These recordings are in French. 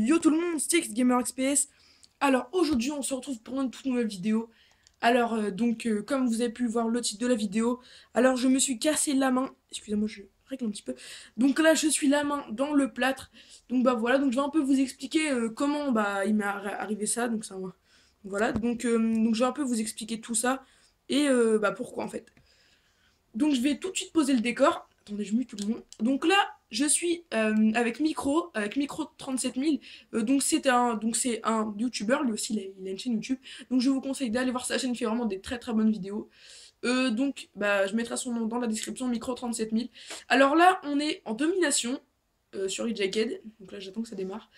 Yo tout le monde, c'est Gamer XPS. Alors aujourd'hui on se retrouve pour une toute nouvelle vidéo. Alors comme vous avez pu voir le titre de la vidéo, alors je me suis cassé la main. Excusez-moi, je règle un petit peu. Donc là je suis la main dans le plâtre. Donc bah voilà, donc je vais un peu vous expliquer comment bah il m'est arrivé ça. Donc ça voilà, donc je vais un peu vous expliquer tout ça et bah pourquoi en fait. Donc je vais tout de suite poser le décor. Attendez, je mute tout le monde. Donc là, je suis avec Micro 37000. C'est un YouTuber, lui aussi il a une chaîne YouTube. Donc je vous conseille d'aller voir sa chaîne, il fait vraiment des très très bonnes vidéos. Je mettrai son nom dans la description, Micro 37000. Alors là, on est en domination sur Jacked. Donc là, j'attends que ça démarre.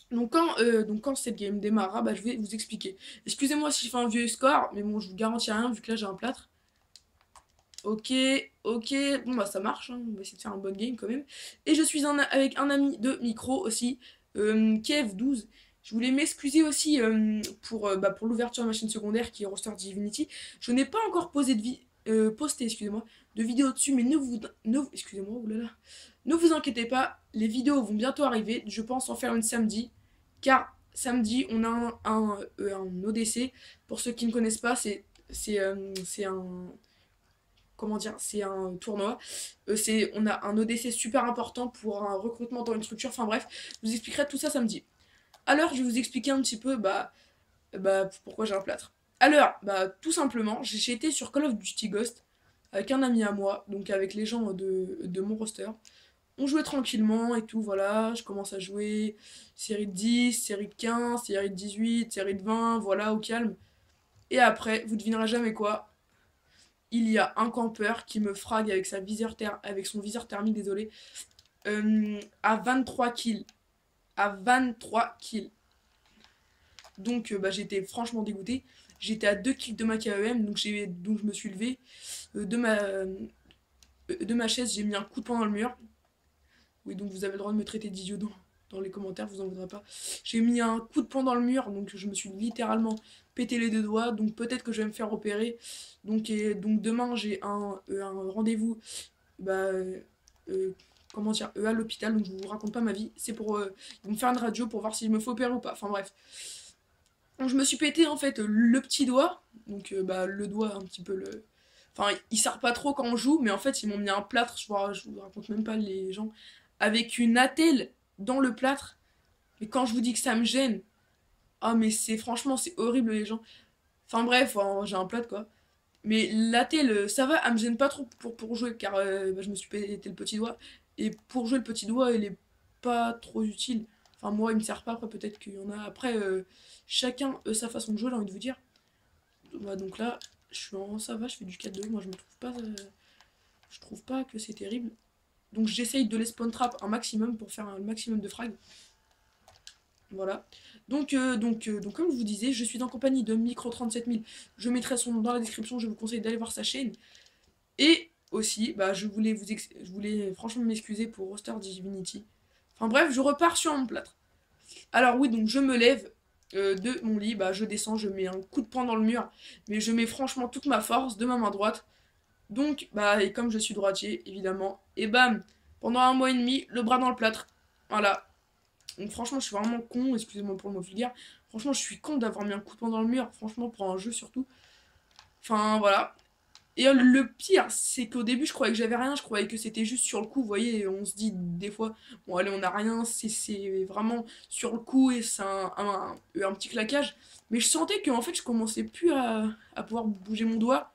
Donc quand cette game démarrera, bah, je vais vous expliquer. Excusez-moi si je fais un vieux score, mais bon, je vous garantis rien vu que là j'ai un plâtre. Ok, ok, bon bah ça marche, hein. On va essayer de faire un bon game quand même. Et je suis avec un ami de micro aussi, Kev12. Je voulais m'excuser aussi pour l'ouverture de ma chaîne secondaire qui est Roster Divinity. Je n'ai pas encore posté excusez-moi, de vidéo dessus, mais excusez-moi, oulala, ne vous inquiétez pas, les vidéos vont bientôt arriver. Je pense en faire une samedi, car samedi on a un ODC. Pour ceux qui ne connaissent pas, c'est un comment dire, c'est un tournoi. On a un ODC super important pour un recrutement dans une structure. Enfin bref, je vous expliquerai tout ça samedi. Alors, je vais vous expliquer un petit peu pourquoi j'ai un plâtre. Alors, tout simplement, j'ai été sur Call of Duty Ghost avec un ami à moi, donc avec les gens de mon roster. On jouait tranquillement et tout, voilà. Je commence à jouer série de 10, série de 15, série de 18, série de 20, voilà, au calme. Et après, vous devinerez jamais quoi, il y a un campeur qui me frague avec son viseur thermique, désolé, à 23 kills. À 23 kills. Donc j'étais franchement dégoûté. J'étais à 2 kills de ma KEM, donc je me suis levé de ma chaise, j'ai mis un coup de poing dans le mur. Oui, donc vous avez le droit de me traiter d'idiot dans les commentaires, vous en voudrez pas. J'ai mis un coup de poing dans le mur, donc je me suis littéralement pété les deux doigts, donc peut-être que je vais me faire opérer. Donc demain j'ai un rendez-vous, bah, euh, comment dire, à l'hôpital, donc je vous raconte pas ma vie. C'est ils vont me faire une radio pour voir si je me fais opérer ou pas. Enfin bref. Donc je me suis pété en fait le petit doigt, le doigt un petit peu le. Enfin, il sert pas trop quand on joue, mais en fait, ils m'ont mis un plâtre, je vous raconte même pas les gens, avec une attelle dans le plâtre. Mais quand je vous dis que ça me gêne, ah, mais franchement, c'est horrible, les gens. Enfin, bref, j'ai un plâtre, quoi. Mais l'attelle, ça va, elle me gêne pas trop pour jouer, car je me suis pété le petit doigt. Et pour jouer le petit doigt, il est pas trop utile. Enfin, moi, il me sert pas, après, peut-être qu'il y en a. Après, chacun sa façon de jouer, j'ai envie de vous dire. Donc là, ça va, je fais du 4-2. Moi, je trouve pas que c'est terrible. Donc j'essaye de les spawn trap un maximum pour faire un maximum de frag. Voilà. Donc comme je vous disais, je suis en compagnie de Micro 37000. Je mettrai son nom dans la description, je vous conseille d'aller voir sa chaîne. Et aussi, je voulais franchement m'excuser pour Roster Divinity. Enfin bref, je repars sur mon plâtre. Alors oui, donc je me lève de mon lit, je descends, je mets un coup de poing dans le mur, mais je mets franchement toute ma force de ma main droite. Donc, et comme je suis droitier, évidemment, et bam, pendant un mois et demi, le bras dans le plâtre. Voilà. Donc franchement, je suis vraiment con, excusez-moi pour le mot vulgaire. Franchement, je suis con d'avoir mis un coup de poing dans le mur, franchement, pour un jeu surtout. Enfin, voilà. Et le pire, c'est qu'au début, je croyais que j'avais rien, je croyais que c'était juste sur le coup, vous voyez, on se dit des fois, bon allez, on a rien, c'est vraiment sur le coup et c'est un petit claquage. Mais je sentais que en fait, je commençais plus à pouvoir bouger mon doigt.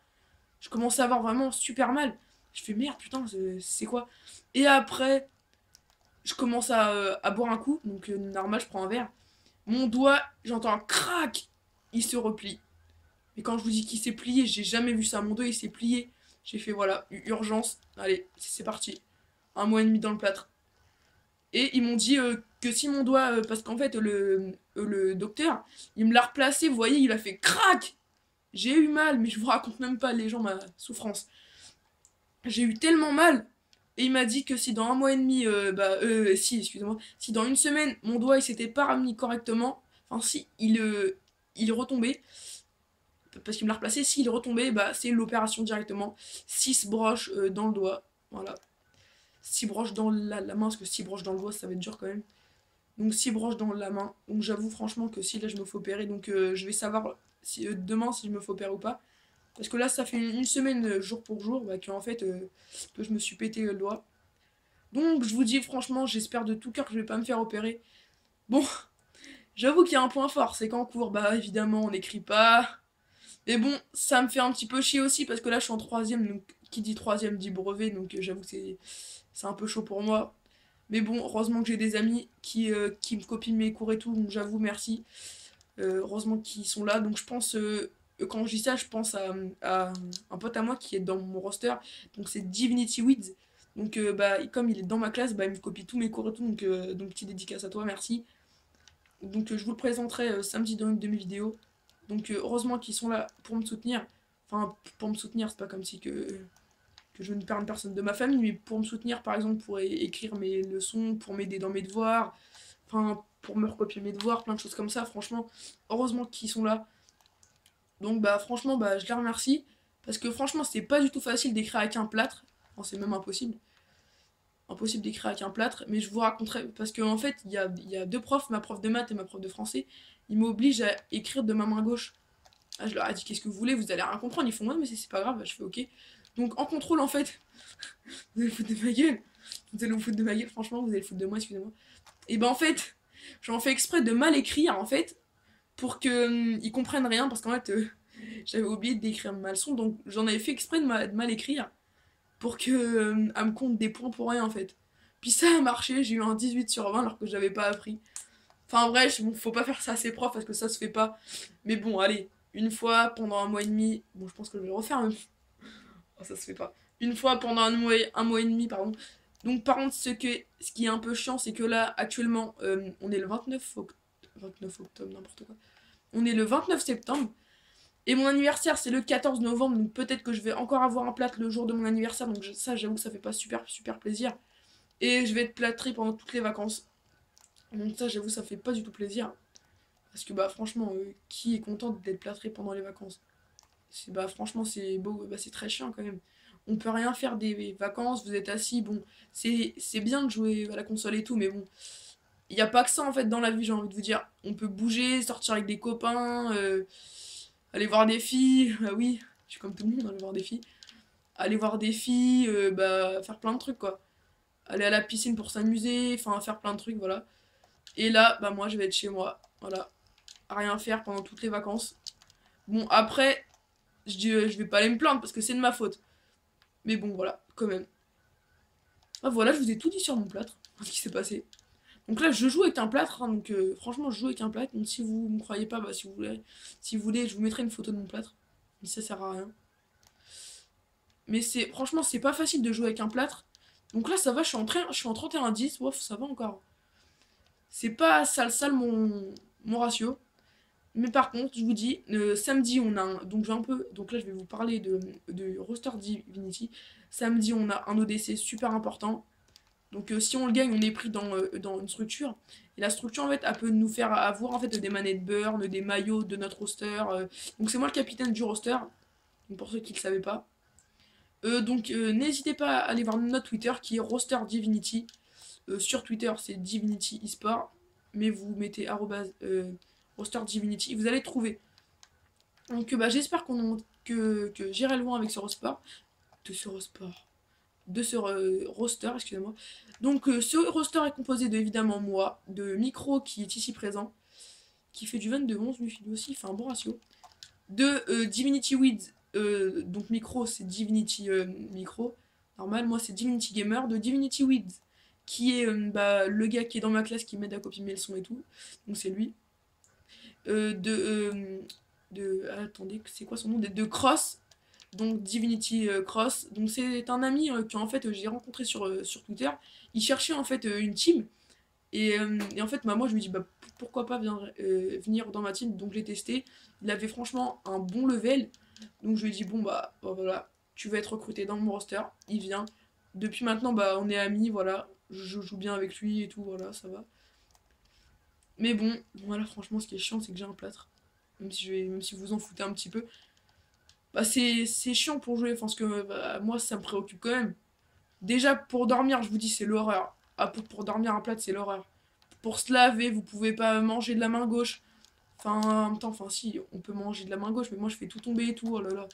Je commençais à avoir vraiment super mal. Je fais merde, putain, c'est quoi? Et après, je commence à boire un coup, donc normal, je prends un verre. Mon doigt, j'entends un crack, il se replie. Mais quand je vous dis qu'il s'est plié, j'ai jamais vu ça. Mon doigt, il s'est plié. J'ai fait voilà, urgence. Allez, c'est parti. Un mois et demi dans le plâtre. Et ils m'ont dit que si mon doigt, parce qu'en fait, le docteur, il me l'a replacé, vous voyez, il a fait crack. J'ai eu mal, mais je vous raconte même pas les gens ma souffrance. J'ai eu tellement mal. Et il m'a dit que si dans un mois et demi, si, excusez-moi, si dans une semaine, mon doigt il s'était pas remis correctement, enfin si il retombait, parce qu'il me l'a replacé, s'il retombait, c'est l'opération directement. 6 broches dans le doigt, voilà. 6 broches dans la main, parce que 6 broches dans le doigt, ça va être dur quand même. Donc 6 broches dans la main. Donc j'avoue franchement que si là je me fais opérer, donc je vais savoir si, demain si je me fais opérer ou pas. Parce que là ça fait une semaine jour pour jour bah, que, en fait que je me suis pété le doigt. Donc je vous dis franchement j'espère de tout cœur que je vais pas me faire opérer. Bon, j'avoue qu'il y a un point fort, c'est qu'en cours, bah évidemment on n'écrit pas. Mais bon, ça me fait un petit peu chier aussi parce que là je suis en troisième, donc qui dit troisième dit brevet, donc j'avoue que c'est un peu chaud pour moi. Mais bon, heureusement que j'ai des amis qui me copient mes cours et tout, donc j'avoue merci. Heureusement qu'ils sont là, donc je pense, quand je dis ça, je pense à un pote à moi qui est dans mon roster, donc c'est Divinity Weeds. Donc bah, comme il est dans ma classe, bah, il me copie tous mes cours et tout, donc petite dédicace à toi, merci. Donc je vous le présenterai samedi dans une de mes vidéos. Donc heureusement qu'ils sont là pour me soutenir. Enfin, pour me soutenir, c'est pas comme si que je ne perds une personne de ma famille, mais pour me soutenir, par exemple, pour écrire mes leçons, pour m'aider dans mes devoirs, enfin, pour me recopier mes devoirs, plein de choses comme ça, franchement, heureusement qu'ils sont là. Donc, bah, franchement, bah, je les remercie, parce que franchement, c'est pas du tout facile d'écrire avec un plâtre, enfin, c'est même impossible. Impossible d'écrire avec un plâtre, mais je vous raconterai, parce qu'en en fait, il y a deux profs, ma prof de maths et ma prof de français, ils m'obligent à écrire de ma main gauche. Ah, je leur ai dit, qu'est-ce que vous voulez, vous allez rien comprendre, ils font, ouais, mais c'est pas grave, bah, je fais, ok. Donc, en contrôle, en fait, vous allez foutre de ma gueule. Vous allez vous foutre de ma gueule, franchement, vous allez foutre de moi, excusez-moi. Et ben en fait, j'en fais exprès de mal écrire, en fait, pour que ils comprennent rien, parce qu'en fait, j'avais oublié d'écrire ma leçon, donc j'en avais fait exprès de mal écrire, pour que elle me compte des points pour rien, en fait. Puis ça a marché, j'ai eu un 18 sur 20 alors que j'avais pas appris. Enfin bref, bon, faut pas faire ça à ses profs parce que ça se fait pas. Mais bon, allez, une fois pendant un mois et demi, bon, je pense que je vais le refaire, mais oh, ça se fait pas. Une fois pendant un mois et demi, pardon. Donc par contre, ce qui est un peu chiant, c'est que là, actuellement, on est le 29 octobre, n'importe quoi. On est le 29 septembre. Et mon anniversaire, c'est le 14 novembre. Donc peut-être que je vais encore avoir un plâtre le jour de mon anniversaire. Donc ça, j'avoue que ça fait pas super plaisir. Et je vais être plâtré pendant toutes les vacances. Donc ça, j'avoue, ça fait pas du tout plaisir. Parce que bah franchement, qui est content d'être plâtré pendant les vacances? Bah franchement, c'est beau, bah, c'est très chiant quand même. On peut rien faire des vacances, vous êtes assis, bon, c'est bien de jouer à la console et tout, mais bon, il n'y a pas que ça en fait dans la vie, j'ai envie de vous dire. On peut bouger, sortir avec des copains, aller voir des filles, ah oui, je suis comme tout le monde, aller voir des filles. Aller voir des filles, bah faire plein de trucs quoi. Aller à la piscine pour s'amuser, enfin faire plein de trucs, voilà. Et là, bah moi je vais être chez moi, voilà, à rien faire pendant toutes les vacances. Bon, après, je vais pas aller me plaindre parce que c'est de ma faute. Mais bon, voilà, quand même. Ah voilà, je vous ai tout dit sur mon plâtre, ce qui s'est passé. Donc là, je joue avec un plâtre, hein, donc franchement, je joue avec un plâtre. Donc si vous me croyez pas, bah, si vous voulez, je vous mettrai une photo de mon plâtre. Mais ça sert à rien. Mais franchement, c'est pas facile de jouer avec un plâtre. Donc là, ça va, je suis en 31-10, ouf, ça va encore. C'est pas sale mon ratio. Mais par contre, je vous dis, samedi, on a donc j'ai un peu. Donc là, je vais vous parler de Roster Divinity. Samedi, on a un ODC super important. Donc si on le gagne, on est pris dans une structure. Et la structure, en fait, elle peut nous faire avoir en fait des manettes burn, des maillots de notre roster. Donc c'est moi le capitaine du roster. Donc pour ceux qui ne le savaient pas. Donc n'hésitez pas à aller voir notre Twitter qui est Roster Divinity. Sur Twitter, c'est Divinity eSport. Mais vous mettez Roster Divinity, vous allez trouver. Donc bah, j'espère que j'irai loin avec ce roster. De ce roster, excusez-moi. Donc ce roster est composé de, évidemment, moi, de Micro qui est ici présent, qui fait du 22-11, lui aussi, il fait un bon ratio. De Divinity Weeds, donc Micro c'est Divinity Micro, normal, moi c'est Divinity Gamer. De Divinity Weeds, qui est bah, le gars qui est dans ma classe qui m'aide à copier mes leçons et tout, donc c'est lui. Attendez, c'est quoi son nom? De Cross, donc Divinity Cross. Donc c'est un ami que en fait j'ai rencontré sur Twitter. Il cherchait en fait une team. Et en fait bah, moi je lui dis bah, pourquoi pas venir dans ma team. Donc je l'ai testé. Il avait franchement un bon level. Donc je lui ai dit bon bah, voilà, tu vas être recruté dans mon roster. Il vient. Depuis maintenant bah on est amis, voilà. Je joue bien avec lui et tout, voilà, ça va. Mais bon, voilà, franchement ce qui est chiant c'est que j'ai un plâtre. Même si vous en foutez un petit peu. Bah c'est chiant pour jouer, parce que bah, moi ça me préoccupe quand même. Déjà pour dormir, je vous dis c'est l'horreur. Ah pour dormir un plat c'est l'horreur. pour se laver, vous pouvez pas manger de la main gauche. Enfin, en même temps, enfin si, on peut manger de la main gauche, mais moi je fais tout tomber et tout, oh là là.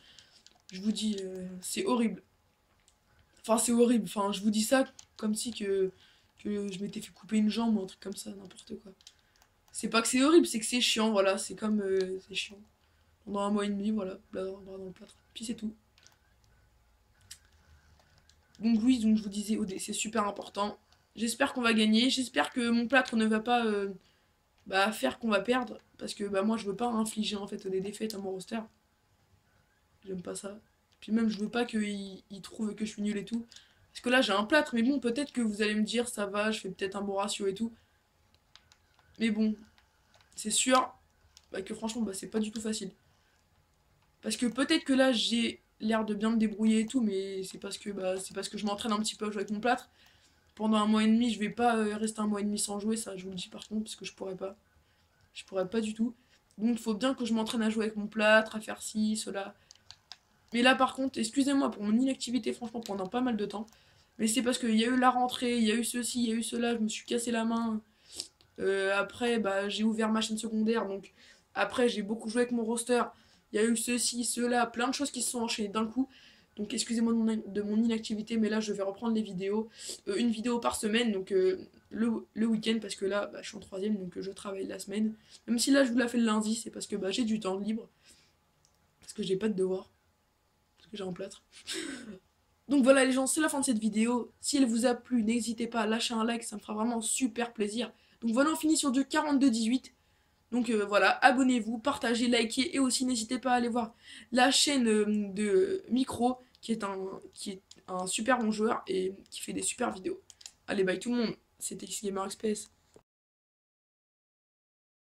Je vous dis, c'est horrible. Enfin, c'est horrible. Enfin, je vous dis ça comme si que je m'étais fait couper une jambe ou un truc comme ça, n'importe quoi. C'est pas que c'est horrible, c'est que c'est chiant, voilà. C'est comme, c'est chiant. Pendant un mois et demi, voilà, là, dans le plâtre. Puis c'est tout. Donc oui, donc je vous disais, c'est super important. J'espère qu'on va gagner. J'espère que mon plâtre ne va pas faire qu'on va perdre. Parce que moi, je veux pas infliger en fait des défaites à mon roster. J'aime pas ça. Puis même, je veux pas qu'il trouve que je suis nul et tout. Parce que là, j'ai un plâtre, mais bon, peut-être que vous allez me dire, ça va, je fais peut-être un bon ratio et tout. Mais bon, c'est sûr que franchement, c'est pas du tout facile. Parce que peut-être que là, j'ai l'air de bien me débrouiller et tout, mais c'est parce que je m'entraîne un petit peu à jouer avec mon plâtre. Pendant un mois et demi, je vais pas rester un mois et demi sans jouer, ça je vous le dis par contre, parce que je pourrais pas. Je pourrais pas du tout. Donc il faut bien que je m'entraîne à jouer avec mon plâtre, à faire ci, cela. Mais là par contre, excusez-moi pour mon inactivité franchement pendant pas mal de temps. Mais c'est parce qu'il y a eu la rentrée, il y a eu ceci, il y a eu cela, je me suis cassé la main. Après, j'ai ouvert ma chaîne secondaire, donc après j'ai beaucoup joué avec mon roster. Il y a eu ceci, cela, plein de choses qui se sont enchaînées d'un coup. Donc excusez-moi de mon inactivité, mais là je vais reprendre les vidéos. Une vidéo par semaine, donc le week-end, parce que là je suis en troisième, donc je travaille la semaine. Même si là je vous la fais le lundi, c'est parce que j'ai du temps libre. Parce que j'ai pas de devoirs. Parce que j'ai un plâtre. Donc voilà les gens, c'est la fin de cette vidéo. Si elle vous a plu, n'hésitez pas à lâcher un like, ça me fera vraiment super plaisir. Donc voilà, on finit sur du 42-18. Donc voilà, abonnez-vous, partagez, likez et aussi n'hésitez pas à aller voir la chaîne de Micro qui est un super bon joueur et qui fait des super vidéos. Allez, bye tout le monde, c'était X Gamer Express.